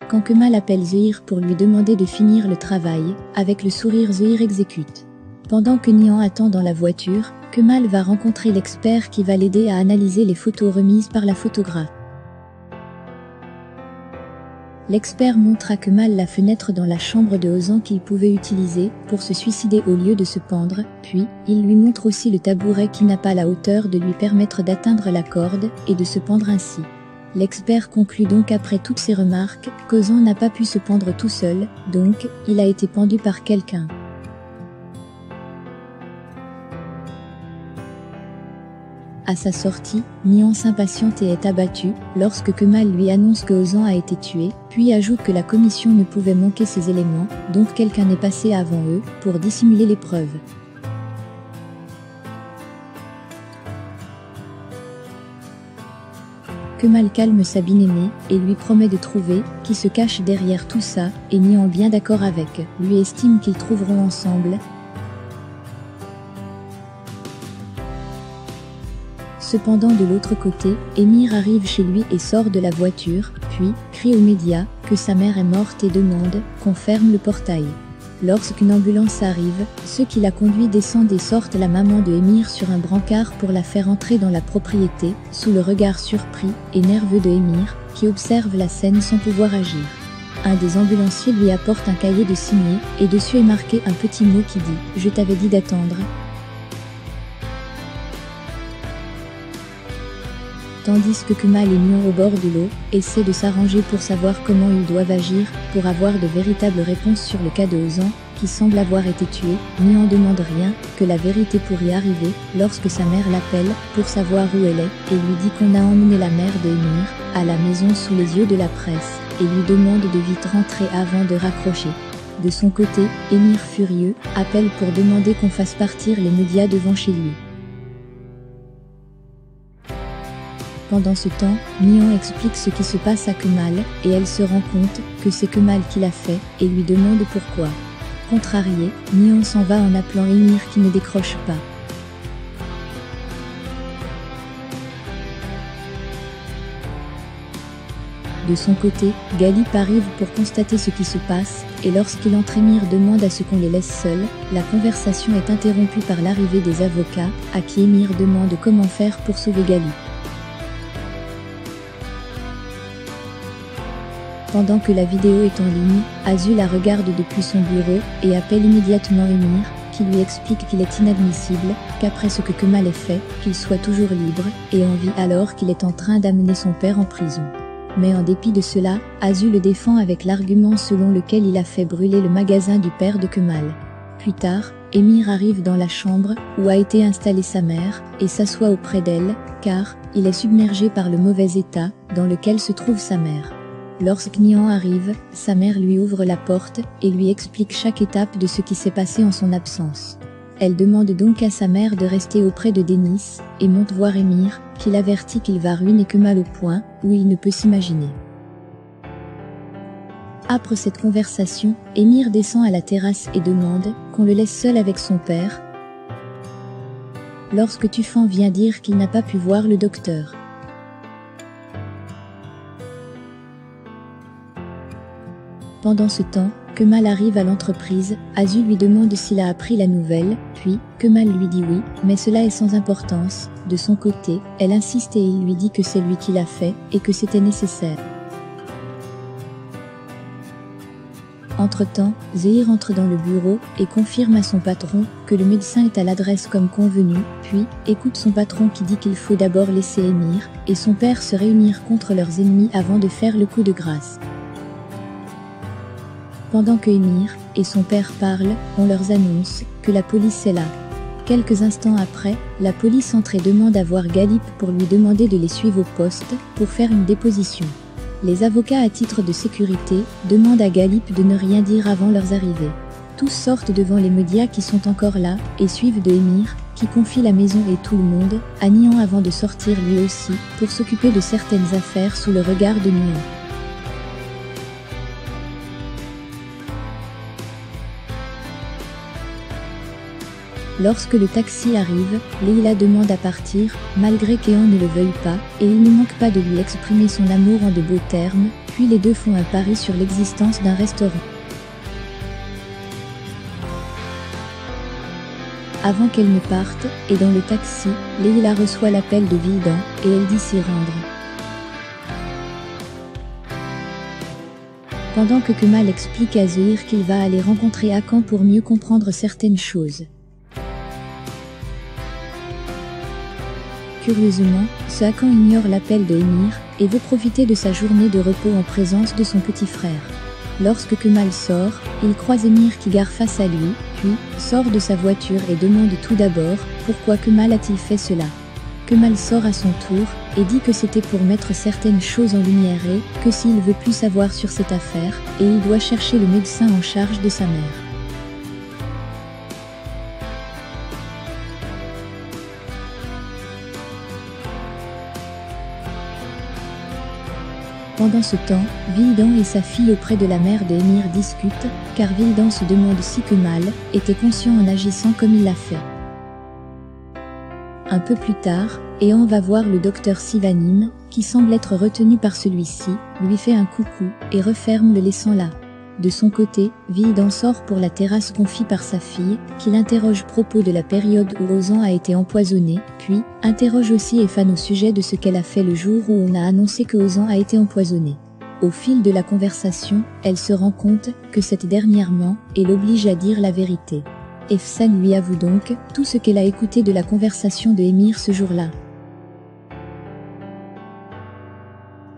Quand Kemal appelle Zehir pour lui demander de finir le travail, avec le sourire Zehir exécute. Pendant que Nihan attend dans la voiture, Kemal va rencontrer l'expert qui va l'aider à analyser les photos remises par la photographe. L'expert montre à Kemal la fenêtre dans la chambre de Ozan qu'il pouvait utiliser pour se suicider au lieu de se pendre, puis il lui montre aussi le tabouret qui n'a pas la hauteur de lui permettre d'atteindre la corde et de se pendre ainsi. L'expert conclut donc après toutes ces remarques qu'Ozan n'a pas pu se pendre tout seul, donc il a été pendu par quelqu'un. À sa sortie, Nihan s'impatiente et est abattu lorsque Kemal lui annonce que Ozan a été tué, puis ajoute que la commission ne pouvait manquer ces éléments, donc quelqu'un est passé avant eux pour dissimuler les preuves. Kemal calme sa bien-aimée et lui promet de trouver qui se cache derrière tout ça, et Nihan, bien d'accord avec lui, estime qu'ils trouveront ensemble. Cependant de l'autre côté, Emir arrive chez lui et sort de la voiture, puis crie aux médias que sa mère est morte et demande qu'on ferme le portail. Lorsqu'une ambulance arrive, ceux qui la conduisent descendent et sortent la maman de Emir sur un brancard pour la faire entrer dans la propriété, sous le regard surpris et nerveux de Emir, qui observe la scène sans pouvoir agir. Un des ambulanciers lui apporte un cahier de signer, et dessus est marqué un petit mot qui dit « Je t'avais dit d'attendre ». Tandis que Kemal et Nihan au bord de l'eau essaient de s'arranger pour savoir comment ils doivent agir pour avoir de véritables réponses sur le cas de Ozan, qui semble avoir été tué, Nihan demande rien que la vérité pour y arriver lorsque sa mère l'appelle pour savoir où elle est et lui dit qu'on a emmené la mère de Emir à la maison sous les yeux de la presse et lui demande de vite rentrer avant de raccrocher. De son côté, Emir furieux appelle pour demander qu'on fasse partir les médias devant chez lui. Pendant ce temps, Nihan explique ce qui se passe à Kemal, et elle se rend compte que c'est Kemal qui l'a fait, et lui demande pourquoi. Contrarié, Nihan s'en va en appelant Emir qui ne décroche pas. De son côté, Galip arrive pour constater ce qui se passe, et lorsqu'il entre, Emir demande à ce qu'on les laisse seuls. La conversation est interrompue par l'arrivée des avocats, à qui Emir demande comment faire pour sauver Galip. Pendant que la vidéo est en ligne, Azul la regarde depuis son bureau et appelle immédiatement Emir, qui lui explique qu'il est inadmissible, qu'après ce que Kemal ait fait, qu'il soit toujours libre et en vie alors qu'il est en train d'amener son père en prison. Mais en dépit de cela, Azul le défend avec l'argument selon lequel il a fait brûler le magasin du père de Kemal. Plus tard, Emir arrive dans la chambre où a été installée sa mère et s'assoit auprès d'elle, car il est submergé par le mauvais état dans lequel se trouve sa mère. Lorsque Nihan arrive, sa mère lui ouvre la porte et lui explique chaque étape de ce qui s'est passé en son absence. Elle demande donc à sa mère de rester auprès de Denis et monte voir Emir, qui l'avertit qu'il va ruiner Kemal au point où il ne peut s'imaginer. Après cette conversation, Emir descend à la terrasse et demande qu'on le laisse seul avec son père. Lorsque Tufan vient dire qu'il n'a pas pu voir le docteur. Pendant ce temps, Kemal arrive à l'entreprise, Azul lui demande s'il a appris la nouvelle, puis Kemal lui dit oui, mais cela est sans importance. De son côté, elle insiste et il lui dit que c'est lui qui l'a fait et que c'était nécessaire. Entre-temps, Zehir entre dans le bureau et confirme à son patron que le médecin est à l'adresse comme convenu, puis écoute son patron qui dit qu'il faut d'abord laisser Emir et son père se réunir contre leurs ennemis avant de faire le coup de grâce. Pendant que Emir et son père parlent, on leur annonce que la police est là. Quelques instants après, la police entre et demande à voir Galip pour lui demander de les suivre au poste pour faire une déposition. Les avocats à titre de sécurité demandent à Galip de ne rien dire avant leur arrivée. Tous sortent devant les médias qui sont encore là et suivent de Emir, qui confie la maison et tout le monde à Nihan avant de sortir lui aussi pour s'occuper de certaines affaires sous le regard de Nihan. Lorsque le taxi arrive, Leila demande à partir, malgré qu'Ehan ne le veuille pas, et il ne manque pas de lui exprimer son amour en de beaux termes, puis les deux font un pari sur l'existence d'un restaurant. Avant qu'elle ne parte, et dans le taxi, Leila reçoit l'appel de Vildan, et elle dit s'y rendre. Pendant que Kemal explique à Zühir qu'il va aller rencontrer Hakan pour mieux comprendre certaines choses. Curieusement, ce Hakan ignore l'appel de Emir, et veut profiter de sa journée de repos en présence de son petit frère. Lorsque Kemal sort, il croise Emir qui gare face à lui, puis sort de sa voiture et demande tout d'abord pourquoi Kemal a-t-il fait cela. Kemal sort à son tour et dit que c'était pour mettre certaines choses en lumière et que s'il veut plus savoir sur cette affaire, et il doit chercher le médecin en charge de sa mère. Pendant ce temps, Vildan et sa fille auprès de la mère de Emir discutent, car Vildan se demande si Kemal était conscient en agissant comme il l'a fait. Un peu plus tard, Ehan va voir le docteur Sivanim, qui semble être retenu par celui-ci, lui fait un coucou, et referme le laissant là. De son côté, Vildan sort pour la terrasse confiée par sa fille, qui l'interroge à propos de la période où Ozan a été empoisonné, puis interroge aussi Efan au sujet de ce qu'elle a fait le jour où on a annoncé que Ozan a été empoisonné. Au fil de la conversation, elle se rend compte que cette dernière ment et l'oblige à dire la vérité. Efsan lui avoue donc tout ce qu'elle a écouté de la conversation de Emir ce jour-là.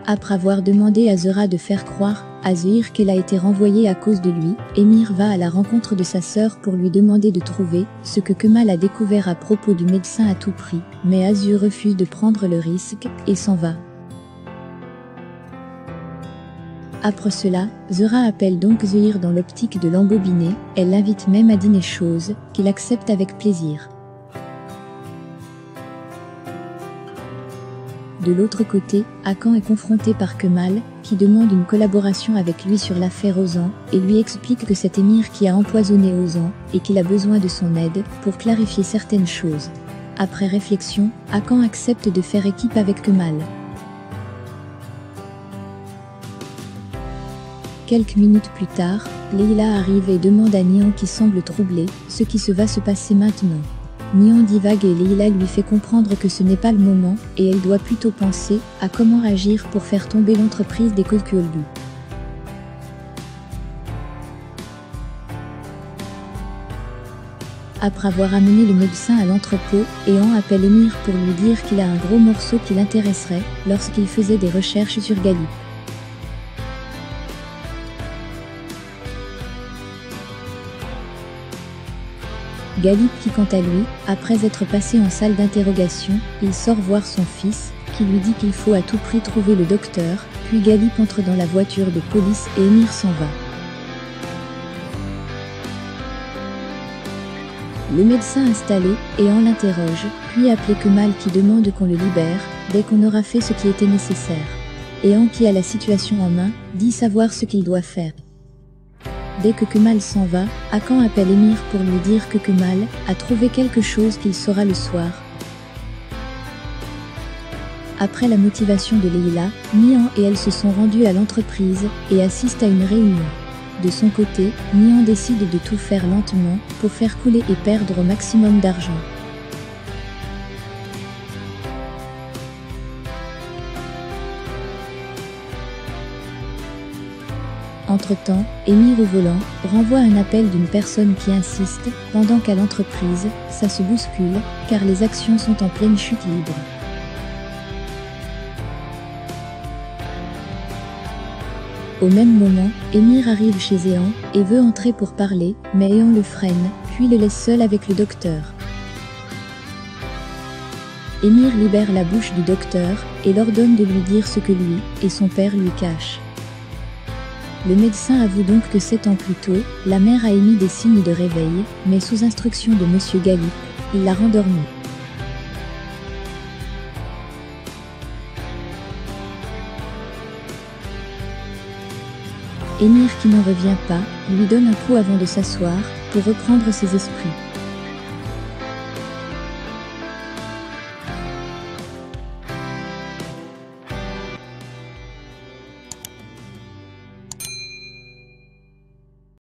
Après avoir demandé à Zehra de faire croire à Zühir qu'elle a été renvoyée à cause de lui, Emir va à la rencontre de sa sœur pour lui demander de trouver ce que Kemal a découvert à propos du médecin à tout prix, mais Azur refuse de prendre le risque et s'en va. Après cela, Zehra appelle donc Zühir dans l'optique de l'embobiner, elle l'invite même à dîner, chose qu'il accepte avec plaisir. De l'autre côté, Hakan est confronté par Kemal, qui demande une collaboration avec lui sur l'affaire Ozan, et lui explique que c'est Emir qui a empoisonné Ozan, et qu'il a besoin de son aide pour clarifier certaines choses. Après réflexion, Hakan accepte de faire équipe avec Kemal. Quelques minutes plus tard, Leila arrive et demande à Nihan, qui semble troublé, ce qui va se passer maintenant. Nihan divague et Leila lui fait comprendre que ce n'est pas le moment, et elle doit plutôt penser à comment agir pour faire tomber l'entreprise des Kolkuoldu. Après avoir amené le médecin à l'entrepôt, Ehan appelle Emir pour lui dire qu'il a un gros morceau qui l'intéresserait lorsqu'il faisait des recherches sur Galip. Galip qui quant à lui, après être passé en salle d'interrogation, il sort voir son fils, qui lui dit qu'il faut à tout prix trouver le docteur, puis Galip entre dans la voiture de police et Emir s'en va. Le médecin installé, Ehan l'interroge, puis appelé Kemal qui demande qu'on le libère, dès qu'on aura fait ce qui était nécessaire. Ehan qui a la situation en main, dit savoir ce qu'il doit faire. Dès que Kemal s'en va, Hakan appelle Emir pour lui dire que Kemal a trouvé quelque chose qu'il saura le soir. Après la motivation de Leila, Nihan et elle se sont rendus à l'entreprise et assistent à une réunion. De son côté, Nihan décide de tout faire lentement pour faire couler et perdre au maximum d'argent. Entre-temps, Emir au volant renvoie un appel d'une personne qui insiste, pendant qu'à l'entreprise, ça se bouscule, car les actions sont en pleine chute libre. Au même moment, Emir arrive chez Ehan et veut entrer pour parler, mais Ehan le freine, puis le laisse seul avec le docteur. Emir libère la bouche du docteur et l'ordonne de lui dire ce que lui et son père lui cachent. Le médecin avoue donc que 7 ans plus tôt, la mère a émis des signes de réveil, mais sous instruction de Monsieur Galip, il l'a rendormie. Emir qui n'en revient pas, lui donne un coup avant de s'asseoir, pour reprendre ses esprits.